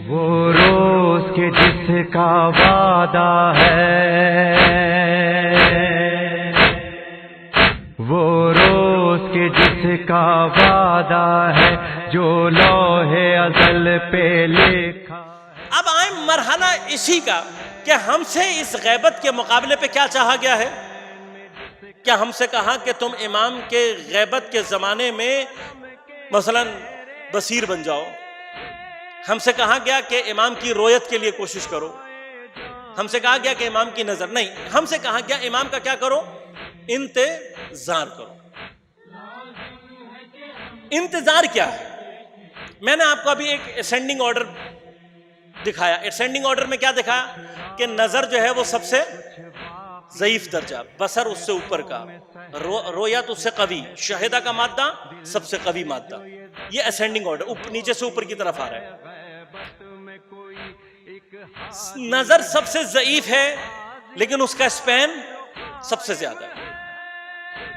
وہ روز کے جس کا وعدہ ہے، وہ روز کے جس کا وعدہ ہے، جو لوح ازل پہ لکھا۔ اب آئیں مرحلہ اسی کا کہ ہم سے اس غیبت کے مقابلے پہ کیا چاہا گیا ہے؟ کیا ہم سے کہا کہ تم امام کے غیبت کے زمانے میں مثلا بصیر بن جاؤ؟ ہم سے کہا گیا کہ امام کی رویت کے لیے کوشش کرو؟ ہم سے کہا گیا کہ امام کی نظر نہیں، ہم سے کہا گیا امام کا کیا کرو؟ انتظار کرو۔ انتظار کیا ہے؟ میں نے آپ کو ابھی ایک اسینڈنگ آرڈر دکھایا۔ اسینڈنگ آرڈر میں کیا دکھایا کہ نظر جو ہے وہ سب سے ضعیف درجہ، بصر اس سے اوپر کا، رویت اس سے قوی، شاہدہ کا مادہ سب سے قوی مادہ۔ یہ اسینڈنگ آرڈر نیچے سے اوپر کی طرف آ رہا ہے۔ نظر سب سے ضعیف ہے لیکن اس کا اسپین سب سے زیادہ ہے۔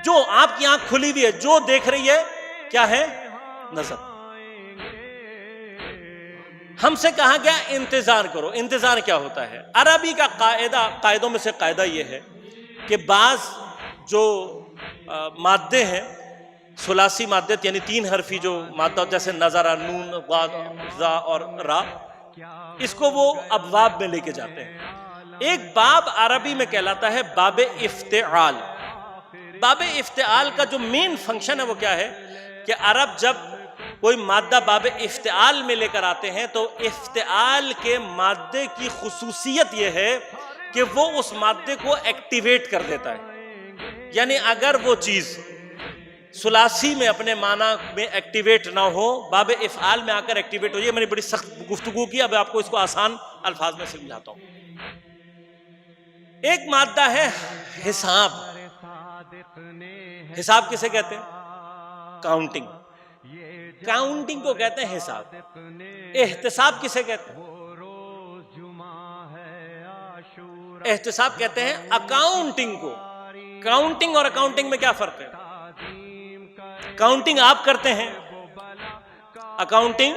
جو آپ کی آنکھ کھلی ہوئی ہے، جو دیکھ رہی ہے کیا ہے؟ نظر۔ ہم سے کہا گیا انتظار کرو۔ انتظار کیا ہوتا ہے؟ عربی کا قاعدوں میں سے قاعدہ یہ ہے کہ بعض جو مادے ہیں ثلاثی مادت یعنی تین حرفی جو مادہ جیسے نظر، نون، ضا اور را، اس کو وہ ابواب میں لے کے جاتے ہیں۔ ایک باب عربی میں کہلاتا ہے باب افتعال۔ باب افتعال کا جو مین فنکشن ہے وہ کیا ہے کہ عرب جب کوئی مادہ باب افتعال میں لے کر آتے ہیں تو افتعال کے مادے کی خصوصیت یہ ہے کہ وہ اس مادے کو ایکٹیویٹ کر دیتا ہے۔ یعنی اگر وہ چیز ثلاثی میں اپنے معنی میں ایکٹیویٹ نہ ہو، باب افعال میں آ کر ایکٹیویٹ ہو جائے۔ میں نے بڑی سخت گفتگو کی، اب آپ کو اس کو آسان الفاظ میں سمجھاتا ہوں۔ ایک مادہ ہے حساب۔ حساب کسے کہتے ہیں؟ کاؤنٹنگ۔ کاؤنٹنگ کو کہتے ہیں حساب۔ احتساب کسے کہتے ہیں؟ احتساب کہتے ہیں اکاؤنٹنگ کو۔ کاؤنٹنگ اور اکاؤنٹنگ میں کیا فرق ہے؟ کاؤنٹنگ آپ کرتے ہیں، اکاؤنٹنگ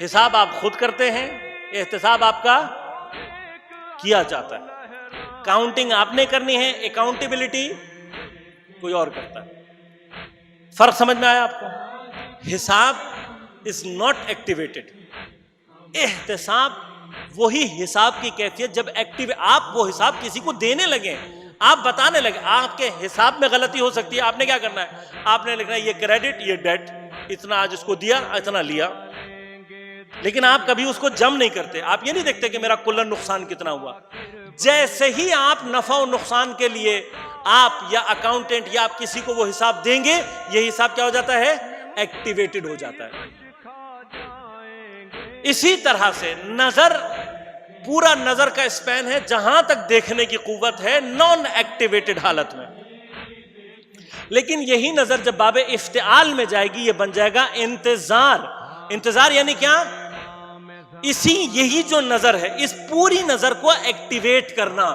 حساب آپ خود کرتے ہیں، احتساب آپ کا کیا جاتا ہے۔ کاؤنٹنگ آپ نے کرنی ہے، اکاؤنٹیبلٹی کوئی اور کرتا ہے۔ فرق سمجھ میں آیا آپ کو؟ حساب از ناٹ ایکٹیویٹڈ، احتساب وہی حساب کی کیفیت جب ایکٹیو آپ وہ حساب کسی کو دینے لگے، آپ بتانے لگے۔ آپ کے حساب میں غلطی ہو سکتی ہے، آپ نے کیا کرنا ہے؟ آپ نے لکھنا ہے یہ کریڈٹ، یہ ڈیٹ، اتنا آج اس کو دیا، اتنا لیا، لیکن آپ کبھی اس کو جم نہیں کرتے۔ آپ یہ نہیں دیکھتے کہ میرا کلن نقصان کتنا ہوا۔ جیسے ہی آپ نفع و نقصان کے لیے آپ یا اکاؤنٹنٹ یا آپ کسی کو وہ حساب دیں گے، یہ حساب کیا ہو جاتا ہے؟ ایکٹیویٹڈ ہو جاتا ہے۔ اسی طرح سے نظر، پورا نظر کا اسپین ہے جہاں تک دیکھنے کی قوت ہے نان ایکٹیویٹڈ حالت میں، لیکن یہی نظر جب باب افتعال میں جائے گی یہ بن جائے گا انتظار۔ انتظار یعنی کیا؟ یہی جو نظر ہے اس پوری نظر کو ایکٹیویٹ کرنا،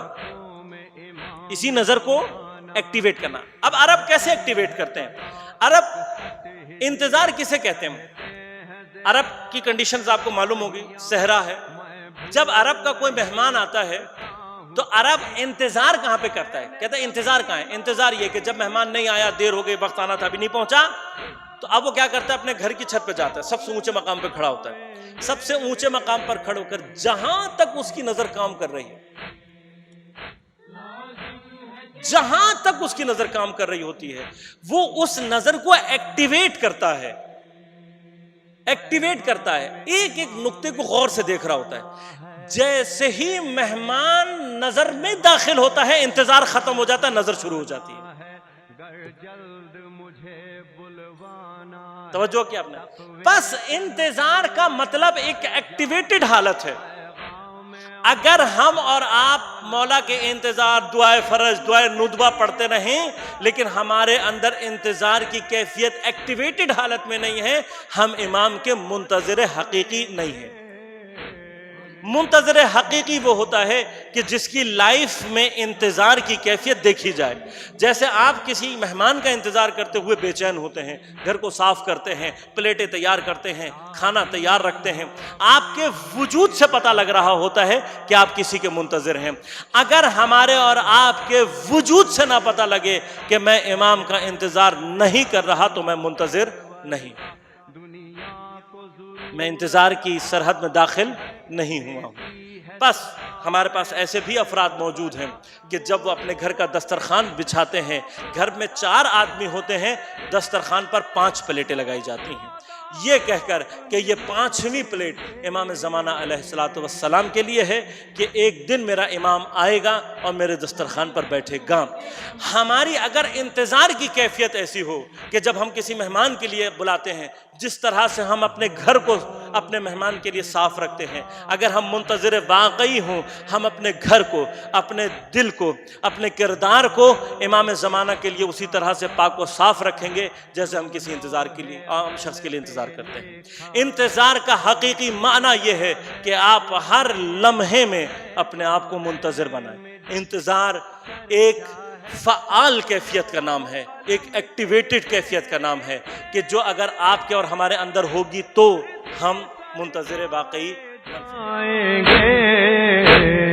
اسی نظر کو ایکٹیویٹ کرنا۔ اب عرب کیسے ایکٹیویٹ کرتے ہیں؟ عرب انتظار کسے کہتے ہیں؟ عرب کی کنڈیشنز آپ کو معلوم ہوگی، صحرا ہے۔ جب عرب کا کوئی مہمان آتا ہے تو عرب انتظار کہاں پہ کرتا ہے؟ کہتا ہے انتظار کہاں ہے؟ انتظار یہ کہ جب مہمان نہیں آیا، دیر ہو گئی، وقت آنا تھا ابھی نہیں پہنچا، تو اب وہ کیا کرتا ہے؟ اپنے گھر کی چھت پہ جاتا ہے، سب سے اونچے مقام پہ کھڑا ہوتا ہے۔ سب سے اونچے مقام پر کھڑے ہو کر جہاں تک اس کی نظر کام کر رہی ہے، جہاں تک اس کی نظر کام کر رہی ہوتی ہے، وہ اس نظر کو ایکٹیویٹ کرتا ہے۔ ایکٹیویٹ کرتا ہے، ایک ایک نقطے کو غور سے دیکھ رہا ہوتا ہے۔ جیسے ہی مہمان نظر میں داخل ہوتا ہے انتظار ختم ہو جاتا ہے، نظر شروع ہو جاتی ہے۔ توجہ کیا آپ نے؟ بس انتظار کا مطلب ایک ایکٹیویٹڈ حالت ہے۔ اگر ہم اور آپ مولا کے انتظار، دعائے فرض، دعائے ندبہ پڑھتے رہیں لیکن ہمارے اندر انتظار کی کیفیت ایکٹیویٹڈ حالت میں نہیں ہے، ہم امام کے منتظر حقیقی نہیں ہیں۔ منتظر حقیقی وہ ہوتا ہے کہ جس کی لائف میں انتظار کی کیفیت دیکھی جائے. جیسے آپ کسی مہمان کا انتظار کرتے ہوئے بے چین ہوتے ہیں، گھر کو صاف کرتے ہیں، پلیٹیں تیار کرتے ہیں، کھانا تیار رکھتے ہیں، آپ کے وجود سے پتہ لگ رہا ہوتا ہے کہ آپ کسی کے منتظر ہیں. اگر ہمارے اور آپ کے وجود سے نہ پتہ لگے کہ میں امام کا انتظار نہیں کر رہا تو میں منتظر نہیں، میں انتظار کی سرحد میں داخل نہیں ہوا ہوں. بس ہمارے پاس ایسے بھی افراد موجود ہیں کہ جب وہ اپنے گھر کا دسترخوان بچھاتے ہیں، گھر میں 4 آدمی ہوتے ہیں، دسترخوان پر 5 پلیٹیں لگائی جاتی ہیں، یہ کہہ کر کہ یہ 5ویں پلیٹ امام زمانہ علیہ السلام کے لیے ہے کہ ایک دن میرا امام آئے گا اور میرے دسترخوان پر بیٹھے گا. ہماری اگر انتظار کی کیفیت ایسی ہو کہ جب ہم کسی مہمان کے لیے بلاتے ہیں، جس طرح سے ہم اپنے گھر کو اپنے مہمان کے لیے صاف رکھتے ہیں، اگر ہم منتظر واقعی ہوں، ہم اپنے گھر کو، اپنے دل کو، اپنے کردار کو امام زمانہ کے لیے اسی طرح سے پاک و صاف رکھیں گے جیسے ہم کسی انتظار کے لیے، عام شخص کے لیے انتظار کرتے ہیں. انتظار کا حقیقی معنی یہ ہے کہ آپ ہر لمحے میں اپنے آپ کو منتظر بنائیں. انتظار ایک فعال کیفیت کا نام ہے، ایک ایکٹیویٹڈ کیفیت کا نام ہے کہ جو اگر آپ کے اور ہمارے اندر ہوگی تو ہم منتظر واقعی آئیں گے.